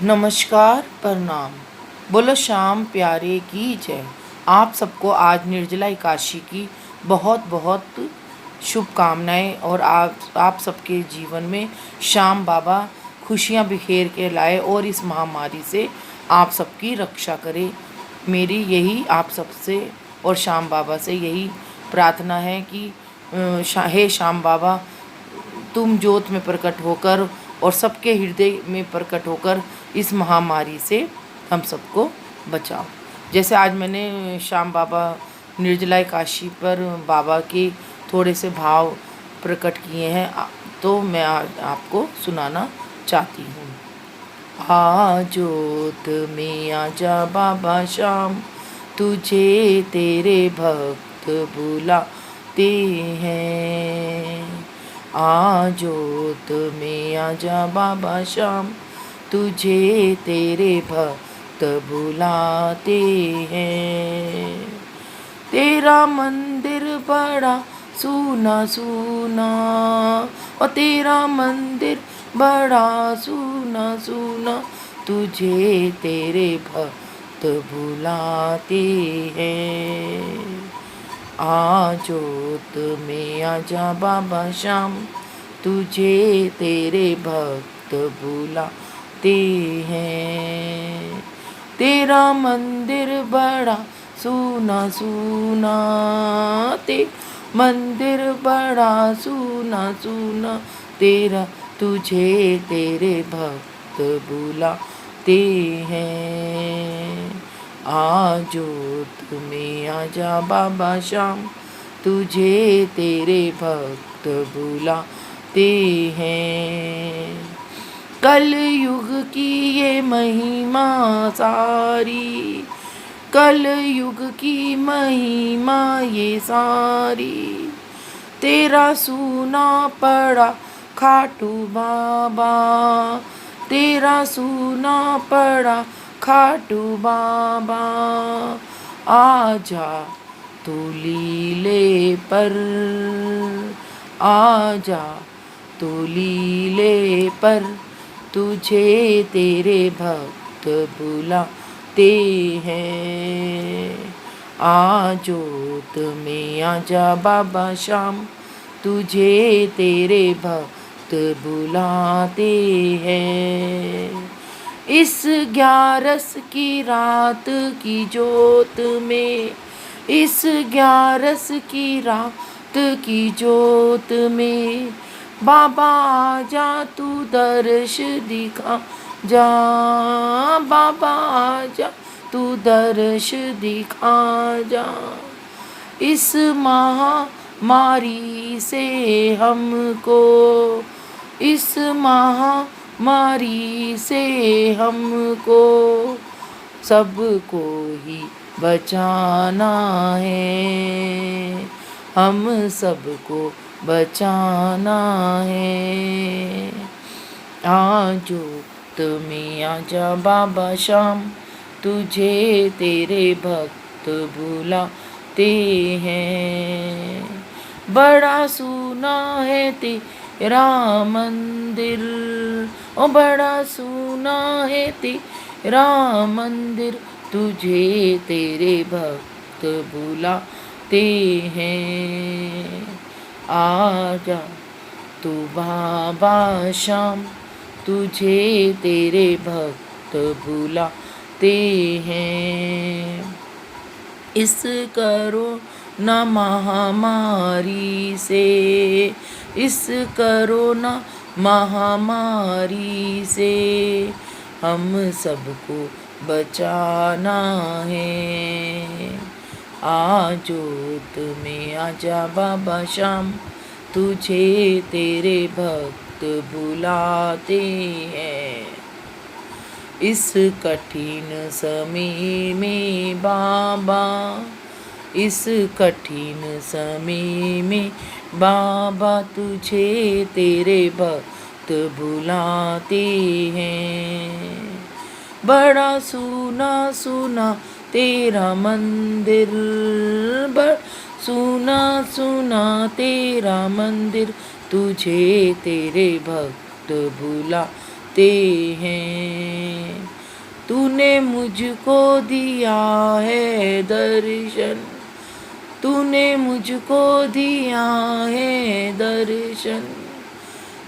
नमस्कार, प्रणाम। बोलो श्याम प्यारे की जय। आप सबको आज निर्जला एकादशी की बहुत बहुत शुभकामनाएं और आप सबके जीवन में श्याम बाबा खुशियां बिखेर के लाए और इस महामारी से आप सबकी रक्षा करे। मेरी यही आप सबसे और श्याम बाबा से यही प्रार्थना है कि हे श्याम बाबा, तुम ज्योत में प्रकट होकर और सबके हृदय में प्रकट होकर इस महामारी से हम सबको बचाओ। जैसे आज मैंने श्याम बाबा निर्जला एकादशी पर बाबा के थोड़े से भाव प्रकट किए हैं, तो मैं आज आपको सुनाना चाहती हूँ। आ ज्योत में आजा बाबा श्याम, तुझे तेरे भक्त बुलाते हैं। आ ज्योत में आजा बाबा श्याम, तुझे तेरे भक्त बुलाते हैं। तेरा मंदिर बड़ा सूना सूना, और तेरा मंदिर बड़ा सूना सूना, तुझे तेरे भक्त बुलाते हैं। आ ज्योत में आजा बाबा श्याम, तुझे तेरे भक्त बुलाते हैं। तेरा मंदिर बड़ा सूना सूना, मंदिर बड़ा सूना सूना, तेरा तुझे तेरे भक्त बुलाते हैं। आ ज्योत में आजा बाबा श्याम, तुझे तेरे भक्त बुलाते हैं। कल युग की ये महिमा सारी, कल युग की महिमा ये सारी, तेरा सूना पड़ा खाटू बाबा, तेरा सूना पड़ा खाटू बाबा। आजा तू लीले पर, आजा तू लीले पर, तुझे तेरे भक्त बुलाते हैं। आ ज्योत में आजा बाबा श्याम, तुझे तेरे भक्त बुलाते हैं। इस 11 की रात की ज्योत में, इस 11 की रात की ज्योत में, बाबा आजा तू दर्श दिखा जा, बाबा आजा तू दर्श दिखा जा। इस महामारी से हमको, इस महामारी से हमको सबको ही बचाना है, हम सबको बचाना है। आ ज्योत में आजा बाबा श्याम, तुझे तेरे भक्त बुलाते हैं। बड़ा सूना है तेरा मंदिर, ओ बड़ा सूना है तेरा मंदिर, तुझे तेरे भक्त बुलाते हैं। आजा तू बाबा श्याम, तुझे तेरे भक्त बुलाते हैं। इस कोरोना महामारी से, इस कोरोना महामारी से हम सबको बचाना है। आ ज्योत में आजा बाबा श्याम, तुझे तेरे भक्त बुलाते हैं। इस कठिन समय में बाबा, इस कठिन समय में बाबा, तुझे तेरे भक्त बुलाते हैं। बड़ा सूना सूना तेरा मंदिर, बड़ा सूना सूना तेरा मंदिर, तुझे तेरे भक्त बुलाते हैं। तूने मुझको दिया है दर्शन, तूने मुझको दिया है दर्शन,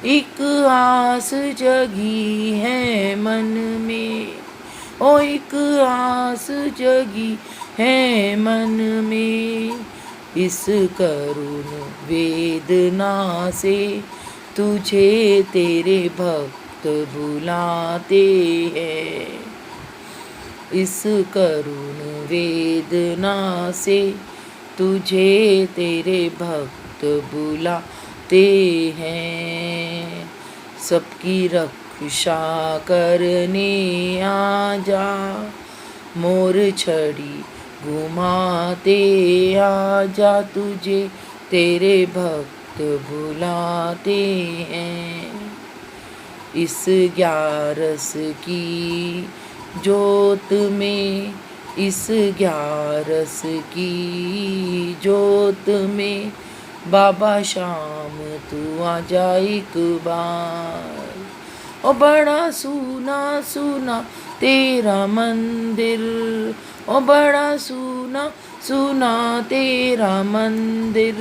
एक आस जगी है मन में, ओ एक आस जगी है मन में, इस करुण वेदना से तुझे तेरे भक्त बुलाते हैं, इस करुण वेदना से तुझे तेरे भक्त बुलाते हैं, सबकी रक्षा करने आजा, मोर छड़ी घुमाते आजा, तुझे तेरे भक्त बुलाते हैं, इस ग्यारस की ज्योत में, इस ग्यारस की ज्योत में, बाबा शाम तू आजा एक बार, ओ बड़ा सुना सुना तेरा मंदिर, ओ बड़ा सुना सुना तेरा मंदिर,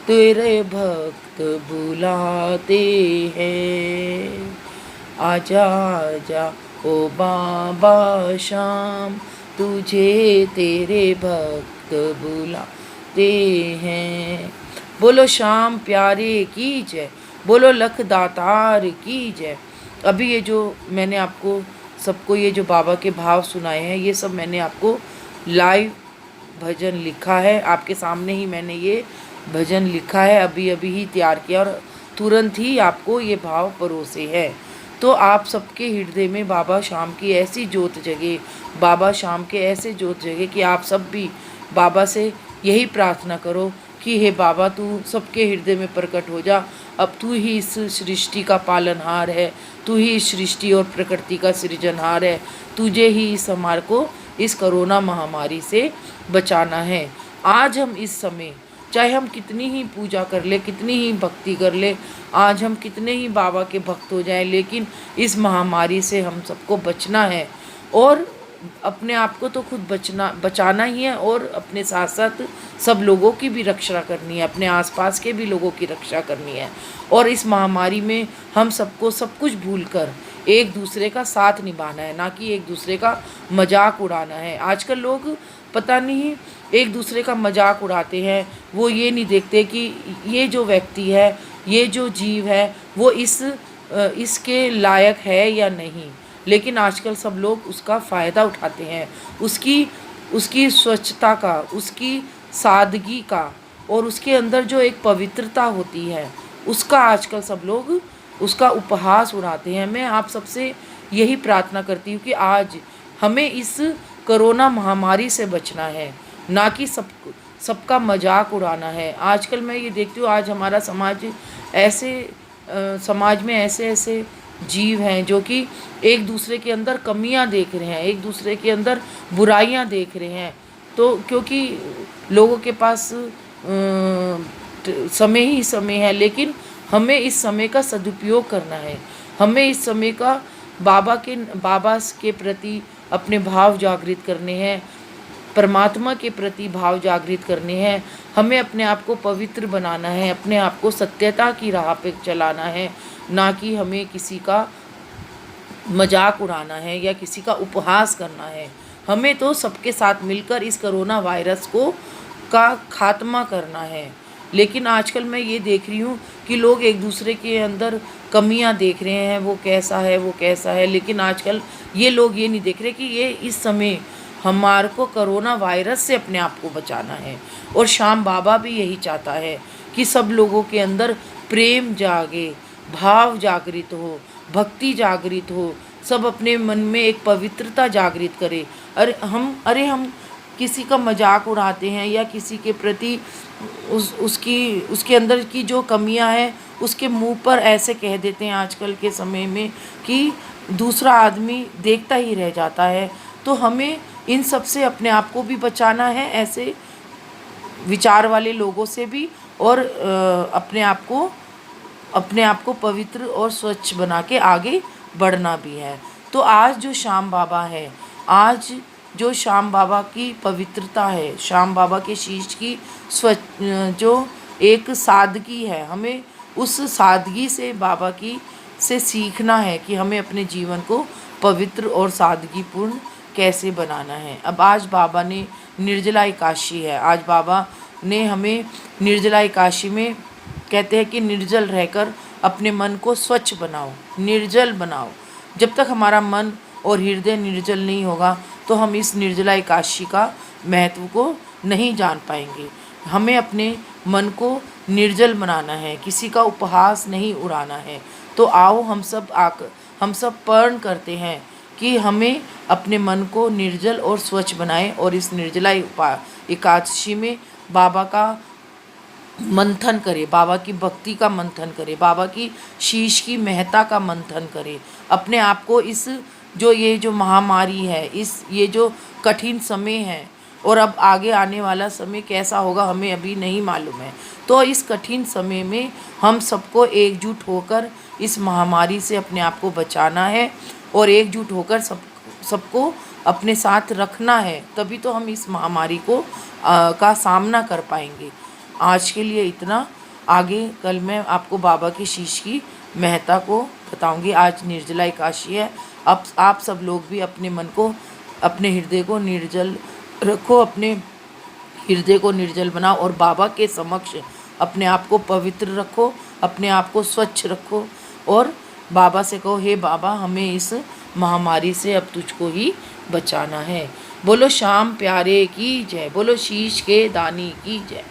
तेरे भक्त बुलाते हैं, आजा आजा ओ बाबा शाम, तुझे तेरे भक्त बुलाते हैं। बोलो श्याम प्यारे की जय, बोलो लख दातार की जय। अभी ये जो मैंने आपको सबको ये जो बाबा के भाव सुनाए हैं, ये सब मैंने आपको लाइव भजन लिखा है, आपके सामने ही मैंने ये भजन लिखा है, अभी अभी ही तैयार किया और तुरंत ही आपको ये भाव परोसे है। तो आप सबके हृदय में बाबा श्याम की ऐसी ज्योत जगे, बाबा श्याम के ऐसे ज्योत जगे कि आप सब भी बाबा से यही प्रार्थना करो कि हे बाबा तू सबके हृदय में प्रकट हो जा, अब तू ही इस सृष्टि का पालनहार है, तू ही इस सृष्टि और प्रकृति का सृजनहार है, तुझे ही इस हमारे को इस कोरोना महामारी से बचाना है। आज हम इस समय चाहे हम कितनी ही पूजा कर ले, कितनी ही भक्ति कर ले, आज हम कितने ही बाबा के भक्त हो जाएं, लेकिन इस महामारी से हम सबको बचना है और अपने आप को तो खुद बचाना ही है और अपने साथ साथ सब लोगों की भी रक्षा करनी है, अपने आसपास के भी लोगों की रक्षा करनी है। और इस महामारी में हम सबको सब कुछ भूलकर एक दूसरे का साथ निभाना है, ना कि एक दूसरे का मजाक उड़ाना है। आजकल लोग पता नहीं एक दूसरे का मजाक उड़ाते हैं, वो ये नहीं देखते कि ये जो व्यक्ति है, ये जो जीव है, वो इसके लायक है या नहीं। लेकिन आजकल सब लोग उसका फ़ायदा उठाते हैं, उसकी स्वच्छता का, उसकी सादगी का और उसके अंदर जो एक पवित्रता होती है, उसका आजकल सब लोग उसका उपहास उड़ाते हैं। मैं आप सबसे यही प्रार्थना करती हूँ कि आज हमें इस कोरोना महामारी से बचना है, ना कि सबका मजाक उड़ाना है। आजकल मैं ये देखती हूँ, आज हमारा समाज में ऐसे ऐसे जीव हैं जो कि एक दूसरे के अंदर कमियां देख रहे हैं, एक दूसरे के अंदर बुराइयां देख रहे हैं। तो क्योंकि लोगों के पास समय ही समय है, लेकिन हमें इस समय का सदुपयोग करना है, हमें इस समय का बाबा के प्रति अपने भाव जागृत करने हैं, परमात्मा के प्रति भाव जागृत करने हैं, हमें अपने आप को पवित्र बनाना है, अपने आप को सत्यता की राह पे चलाना है, ना कि हमें किसी का मजाक उड़ाना है या किसी का उपहास करना है। हमें तो सबके साथ मिलकर इस कोरोना वायरस का खात्मा करना है। लेकिन आजकल मैं ये देख रही हूँ कि लोग एक दूसरे के अंदर कमियां देख रहे हैं, वो कैसा है वो कैसा है, लेकिन आजकल ये लोग ये नहीं देख रहे कि ये इस समय हमारे को कोरोना वायरस से अपने आप को बचाना है। और श्याम बाबा भी यही चाहता है कि सब लोगों के अंदर प्रेम जागे, भाव जागृत हो, भक्ति जागृत हो, सब अपने मन में एक पवित्रता जागृत करे। अरे हम किसी का मजाक उड़ाते हैं या किसी के प्रति उसके अंदर की जो कमियां हैं उसके मुंह पर ऐसे कह देते हैं आजकल के समय में कि दूसरा आदमी देखता ही रह जाता है। तो हमें इन सब से अपने आप को भी बचाना है, ऐसे विचार वाले लोगों से भी, और अपने आप को पवित्र और स्वच्छ बना के आगे बढ़ना भी है। तो तो आज जो श्याम बाबा है, आज जो श्याम बाबा की पवित्रता है, श्याम बाबा के शीश की जो एक सादगी है, हमें उस सादगी से बाबा की से सीखना है कि हमें अपने जीवन को पवित्र और सादगीपूर्ण कैसे बनाना है। अब आज बाबा ने निर्जला एकादशी है, आज बाबा ने हमें निर्जला एकादशी में कहते हैं कि निर्जल रहकर अपने मन को स्वच्छ बनाओ, निर्जल बनाओ। जब तक हमारा मन और हृदय निर्जल नहीं होगा तो हम इस निर्जला एकादशी का महत्व को नहीं जान पाएंगे। हमें अपने मन को निर्जल बनाना है, किसी का उपहास नहीं उड़ाना है। तो आओ हम सब प्रण करते हैं कि हमें अपने मन को निर्जल और स्वच्छ बनाएं और इस निर्जला एकादशी में बाबा का मंथन करें, बाबा की भक्ति का मंथन करें, बाबा की शीश की महत्ता का मंथन करें। अपने आप को इस ये जो महामारी है, ये जो कठिन समय है और अब आगे आने वाला समय कैसा होगा हमें अभी नहीं मालूम है। तो इस कठिन समय में हम सबको एकजुट होकर इस महामारी से अपने आप को बचाना है और एकजुट होकर सबको अपने साथ रखना है, तभी तो हम इस महामारी को का सामना कर पाएंगे। आज के लिए इतना, आगे कल मैं आपको बाबा की शीश की महत्ता को बताऊंगी। आज निर्जला एकादशी है। अब आप सब लोग भी अपने मन को, अपने हृदय को निर्जल रखो, अपने हृदय को निर्जल बनाओ और बाबा के समक्ष अपने आप को पवित्र रखो, अपने आप को स्वच्छ रखो और बाबा से कहो, हे बाबा हमें इस महामारी से अब तुझको ही बचाना है। बोलो श्याम प्यारे की जय, बोलो शीश के दानी की जय।